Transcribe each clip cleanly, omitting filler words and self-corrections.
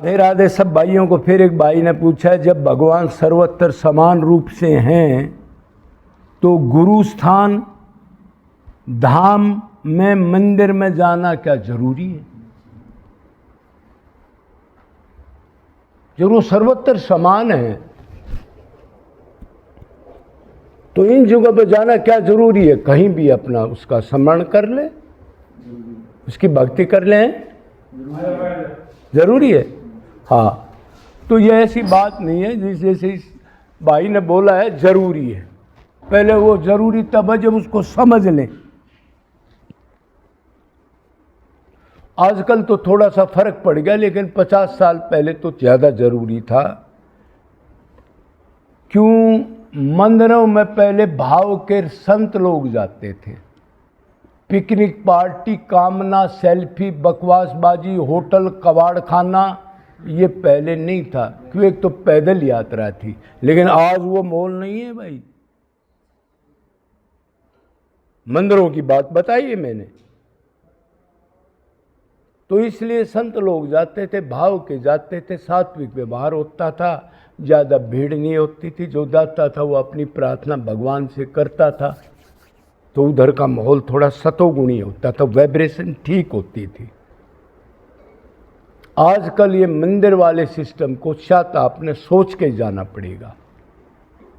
राधे राधे सब भाइयों को। फिर एक भाई ने पूछा, जब भगवान सर्वत्र समान रूप से हैं तो गुरु स्थान धाम में मंदिर में जाना क्या जरूरी है? जब वो सर्वत्र समान है तो इन जगह पर जाना क्या जरूरी है? कहीं भी अपना उसका स्मरण कर ले, उसकी भक्ति कर ले, जरूरी है। हाँ, तो ये ऐसी बात नहीं है जैसे इस भाई ने बोला है जरूरी है। पहले वो जरूरी तब है जब उसको समझ लें। आजकल तो थोड़ा सा फर्क पड़ गया, लेकिन 50 साल पहले तो ज़्यादा जरूरी था। क्यों? मंदिरों में पहले भाव के संत लोग जाते थे। पिकनिक पार्टी, कामना, सेल्फी, बकवासबाजी, होटल, कबाड़ खाना, ये पहले नहीं था। क्यों? एक तो पैदल यात्रा थी। लेकिन आज वो मोल नहीं है भाई। मंदिरों की बात बताइए मैंने। तो इसलिए संत लोग जाते थे, भाव के जाते थे, सात्विक व्यवहार होता था, ज़्यादा भीड़ नहीं होती थी। जो जाता था वो अपनी प्रार्थना भगवान से करता था, तो उधर का माहौल थोड़ा सतोगुणी होता था, वाइब्रेशन ठीक होती थी। आजकल ये मंदिर वाले सिस्टम को शायद आपने सोच के जाना पड़ेगा,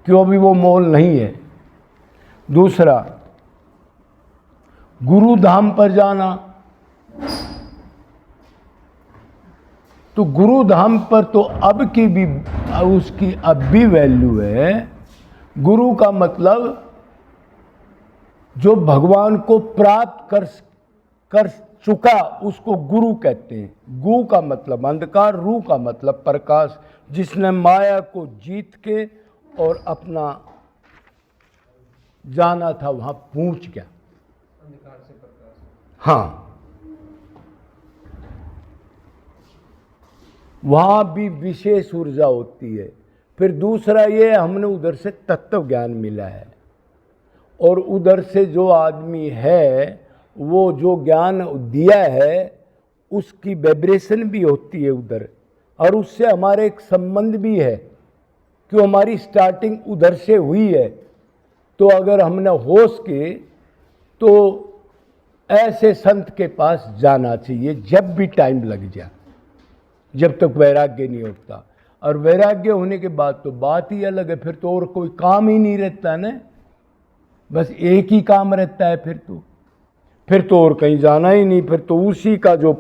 क्यों अभी वो माहौल नहीं है। दूसरा, गुरु धाम पर जाना, तो गुरु धाम पर तो अब की भी उसकी अब भी वैल्यू है। गुरु का मतलब जो भगवान को प्राप्त कर चुका उसको गुरु कहते हैं। गु का मतलब अंधकार, रू का मतलब प्रकाश। जिसने माया को जीत के और अपना जाना था वहां पहुंच गया। अंधकार से प्रकाश। हाँ, वहाँ भी विशेष ऊर्जा होती है। फिर दूसरा ये, हमने उधर से तत्व ज्ञान मिला है, और उधर से जो आदमी है वो जो ज्ञान दिया है उसकी वाइब्रेशन भी होती है उधर, और उससे हमारा एक संबंध भी है, क्यों हमारी स्टार्टिंग उधर से हुई है। तो अगर हमने होश के तो ऐसे संत के पास जाना चाहिए जब भी टाइम लग जाए, जब तक वैराग्य नहीं होता। और वैराग्य होने के बाद तो बात ही अलग है। फिर तो और कोई काम ही नहीं रहता ना, बस एक ही काम रहता है। फिर तो और कहीं जाना ही नहीं। फिर तो उसी का जो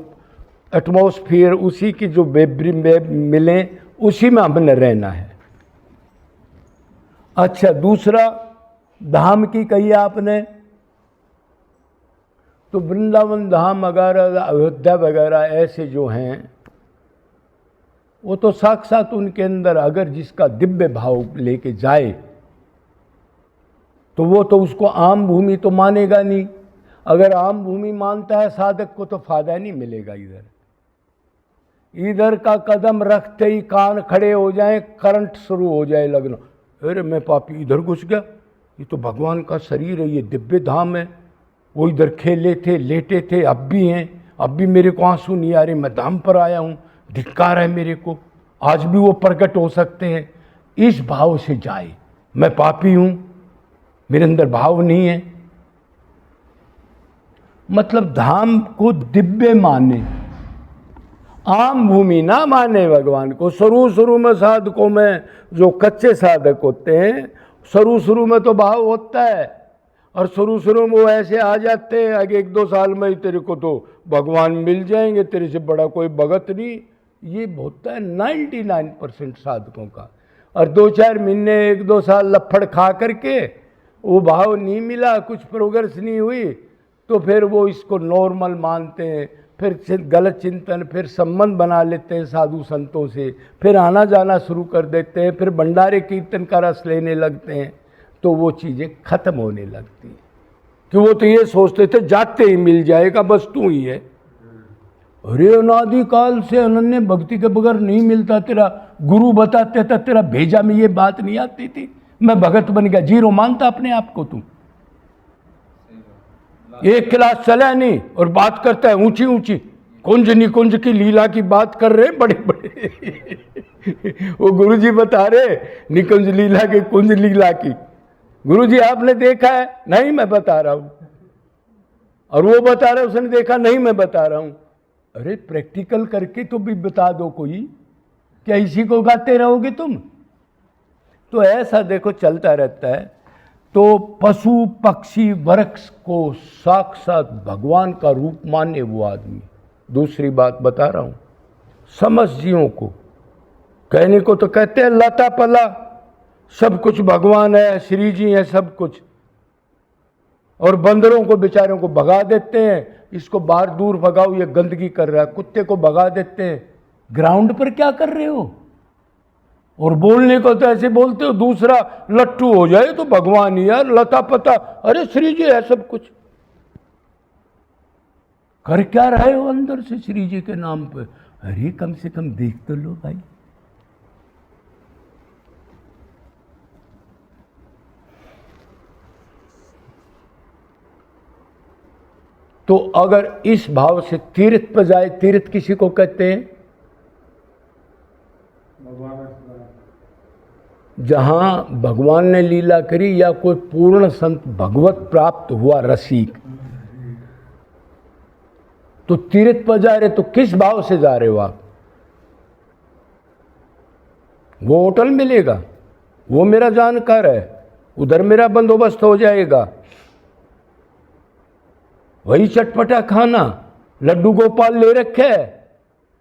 एटमॉस्फेयर, उसी की जो मिले, उसी में हमने रहना है। अच्छा, दूसरा धाम की कही आपने, तो वृंदावन धाम वगैरह, अयोध्या वगैरह ऐसे जो हैं, वो तो साक्षात उनके अंदर अगर जिसका दिव्य भाव लेके जाए तो वो तो उसको आम भूमि तो मानेगा नहीं। अगर आम भूमि मानता है साधक को तो फायदा नहीं मिलेगा। इधर का कदम रखते ही कान खड़े हो जाए, करंट शुरू हो जाए लगना, अरे मैं पापी इधर घुस गया, ये तो भगवान का शरीर है, ये दिव्य धाम है। वो इधर खेले थे, लेटे थे, अब भी हैं, अब भी मेरे को आंसू नहीं आ रहे, मैं धाम पर आया हूँ, धिक्कार है मेरे को, आज भी वो प्रकट हो सकते हैं। इस भाव से जाए, मैं पापी हूँ, मेरे अंदर भाव नहीं है। मतलब धाम को दिव्य माने, आम भूमि ना माने भगवान को। शुरू में साधकों में जो कच्चे साधक होते हैं, शुरू में तो भाव होता है, और शुरू में वो ऐसे आ जाते हैं आगे 1-2 साल में ही तेरे को तो भगवान मिल जाएंगे, तेरे से बड़ा कोई भगत नहीं। ये होता है 99% साधकों का। और 2-4 महीने 1-2 साल लफड़ खा करके वो भाव नहीं मिला, कुछ प्रोग्रेस नहीं हुई, तो फिर वो इसको नॉर्मल मानते हैं। फिर गलत चिंतन, फिर संबंध बना लेते हैं साधु संतों से, फिर आना जाना शुरू कर देते हैं, फिर भंडारे कीर्तन का रस लेने लगते हैं, तो वो चीज़ें खत्म होने लगती हैं। कि वो तो ये सोचते थे जाते ही मिल जाएगा, बस तू ही है। अरे अनादिकाल से अनन्य भक्ति के बगैर नहीं मिलता। तेरा गुरु बताते था, तेरा भेजा में ये बात नहीं आती थी, मैं भगत बन गया। जीरो मानता अपने आप को तू। एक क्लास चला नहीं और बात करता है ऊंची ऊंची, कुंज निकुंज की लीला की बात कर रहे हैं बड़े बड़े वो गुरुजी बता रहे निकुंज लीला के, कुंज लीला की। गुरुजी आपने देखा है? नहीं मैं बता रहा हूं। और वो बता रहा है उसने देखा नहीं मैं बता रहा हूं। अरे प्रैक्टिकल करके तो भी बता दो कोई, क्या इसी को गाते रहोगे तुम? तो ऐसा देखो चलता रहता है। तो पशु पक्षी वृक्ष को साक्षात भगवान का रूप माने वो आदमी। दूसरी बात बता रहा हूं, समस्त जीवों को कहने को तो कहते हैं लता पला सब कुछ भगवान है, श्री जी है सब कुछ, और बंदरों को बेचारों को भगा देते हैं, इसको बाहर दूर भगाओ ये गंदगी कर रहा है, कुत्ते को भगा देते हैं। ग्राउंड पर क्या कर रहे हो? और बोलने को तो ऐसे बोलते हो दूसरा लट्टू हो जाए तो भगवान ही यार, लता पता, अरे श्री जी है सब कुछ। कर क्या रहे हो अंदर से श्री जी के नाम पे? अरे कम से कम देख तो लो भाई। तो अगर इस भाव से तीर्थ पर जाए, तीर्थ किसी को कहते हैं जहां भगवान ने लीला करी या कोई पूर्ण संत भगवत प्राप्त हुआ रसिक, तो तीर्थ पर जा रहे तो किस भाव से जा रहे हो आप? वो होटल मिलेगा, वो मेरा जानकार है, उधर मेरा बंदोबस्त हो जाएगा, वही चटपटा खाना, लड्डू गोपाल ले रखे है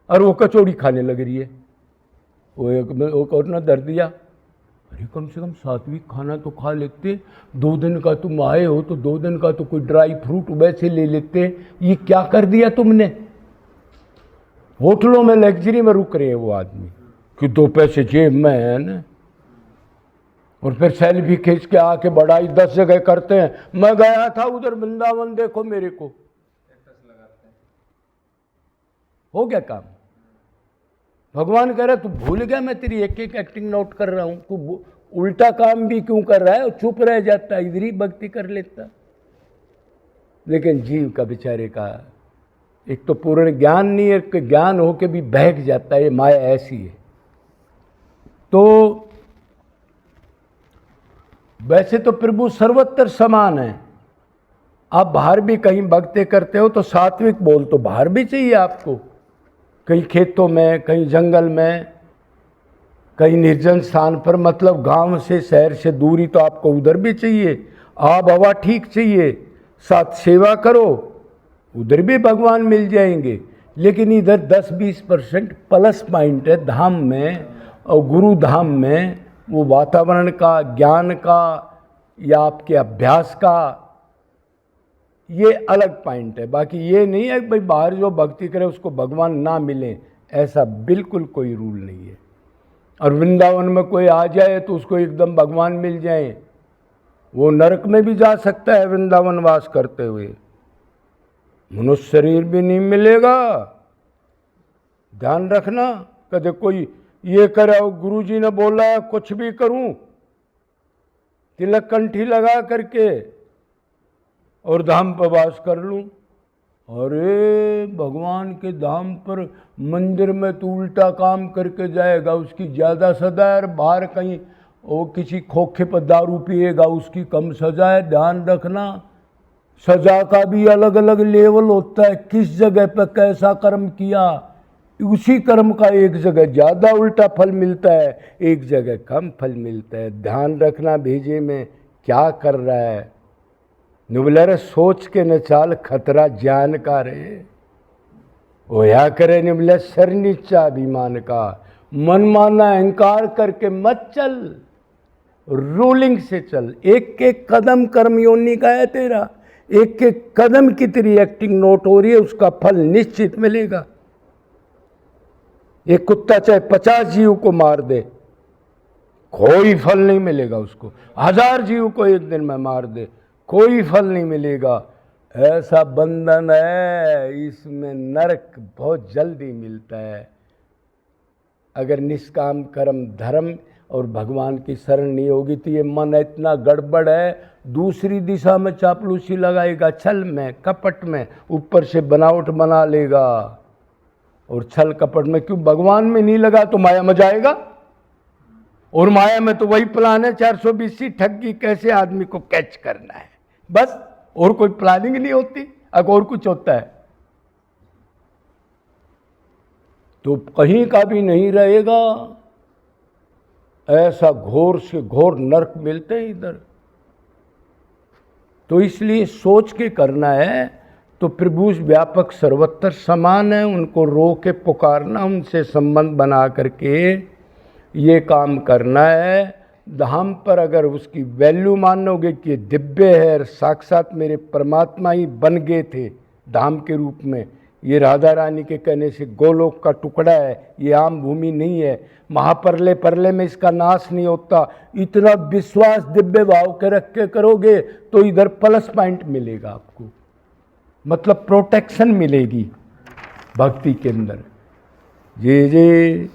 और वो कचौड़ी खाने लग रही है। वो और ना दर दिया, अरे कम से कम सात्विक खाना तो खा लेते, 2 दिन का तुम आए हो तो 2 दिन का तो कोई ड्राई फ्रूट वैसे ले लेते। ये क्या कर दिया तुमने? होटलों में लग्जरी में रुक रहे हैं वो आदमी कि 2 पैसे जेब में है ना, और फिर सेल्फी खींच के आके बड़ाई 10 जगह करते हैं। मैं गया था उधर वृंदावन, देखो मेरे को, हो गया काम। भगवान कह रहा तू भूल गया मैं तेरी एक एक एक्टिंग नोट कर रहा हूं, तू उल्टा काम भी क्यों कर रहा है? और चुप रह जाता, इधर ही भक्ति कर लेता। लेकिन जीव का बेचारे का एक तो पूर्ण ज्ञान नहीं है, कि ज्ञान होके भी बहक जाता है, माया ऐसी है। तो वैसे तो प्रभु सर्वत्र समान है। आप बाहर भी कहीं भक्ति करते हो तो सात्विक बोल तो बाहर भी चाहिए आपको, कहीं खेतों में, कहीं जंगल में, कहीं निर्जन स्थान पर, मतलब गांव से शहर से दूरी तो आपको उधर भी चाहिए। आब हवा ठीक चाहिए, साथ सेवा करो, उधर भी भगवान मिल जाएंगे। लेकिन इधर 10-20% प्लस पॉइंट है धाम में और गुरु धाम में, वो वातावरण का, ज्ञान का या आपके अभ्यास का, ये अलग पॉइंट है। बाकी ये नहीं है कि भाई बाहर जो भक्ति करे उसको भगवान ना मिले, ऐसा बिल्कुल कोई रूल नहीं है। और वृंदावन में कोई आ जाए तो उसको एकदम भगवान मिल जाए, वो नरक में भी जा सकता है वृंदावन वास करते हुए, मनुष्य शरीर भी नहीं मिलेगा। ध्यान रखना, कदे कोई ये करे, गुरुजी ने बोला है कुछ भी करूं, तिलक कंठी लगा करके और धाम पर वास कर लूं। अरे भगवान के धाम पर मंदिर में तो उल्टा काम करके जाएगा, उसकी ज़्यादा सजा है। बाहर कहीं वो किसी खोखे पर दारू पिएगा उसकी कम सजा है। ध्यान रखना, सजा का भी अलग अलग लेवल होता है, किस जगह पर कैसा कर्म किया, उसी कर्म का एक जगह ज़्यादा उल्टा फल मिलता है, एक जगह कम फल मिलता है। ध्यान रखना भेजे में क्या कर रहा है। निबलर सोच के न चाल, खतरा ज्ञान का रे। ओया करे निबले सर नीचा अभिमान का, मनमाना अहंकार करके मत चल, रूलिंग से चल। एक एक कदम कर्म योनि का है तेरा, एक एक कदम की तेरी एक्टिंग नोट हो रही है, उसका फल निश्चित मिलेगा। एक कुत्ता चाहे 50 जीव को मार दे, कोई फल नहीं मिलेगा उसको। 1000 जीव को एक दिन में मार दे, कोई फल नहीं मिलेगा। ऐसा बंधन है, इसमें नरक बहुत जल्दी मिलता है। अगर निष्काम कर्म धर्म और भगवान की शरण नहीं होगी तो ये मन इतना गड़बड़ है, दूसरी दिशा में चापलूसी लगाएगा, छल में कपट में, ऊपर से बनावट बना लेगा। और छल कपट में क्यों? भगवान में नहीं लगा तो माया में जाएगा। और माया में तो वही प्लान है 420 ठगी, कैसे आदमी को कैच करना है, बस। और कोई प्लानिंग नहीं होती, अब और कुछ होता है तो कहीं का भी नहीं रहेगा। ऐसा घोर से घोर नरक मिलते हैं इधर। तो इसलिए सोच के करना है। तो प्रभु व्यापक सर्वत्र समान है, उनको रो के पुकारना, उनसे संबंध बना करके ये काम करना है। धाम पर अगर उसकी वैल्यू मानोगे कि ये दिव्य है, साक्षात मेरे परमात्मा ही बन गए थे धाम के रूप में, ये राधा रानी के कहने से गोलोक का टुकड़ा है, ये आम भूमि नहीं है, महापरले परले में इसका नाश नहीं होता, इतना विश्वास दिव्य भाव के रख के करोगे तो इधर प्लस पॉइंट मिलेगा आपको, मतलब प्रोटेक्शन मिलेगी भक्ति के अंदर। जे जे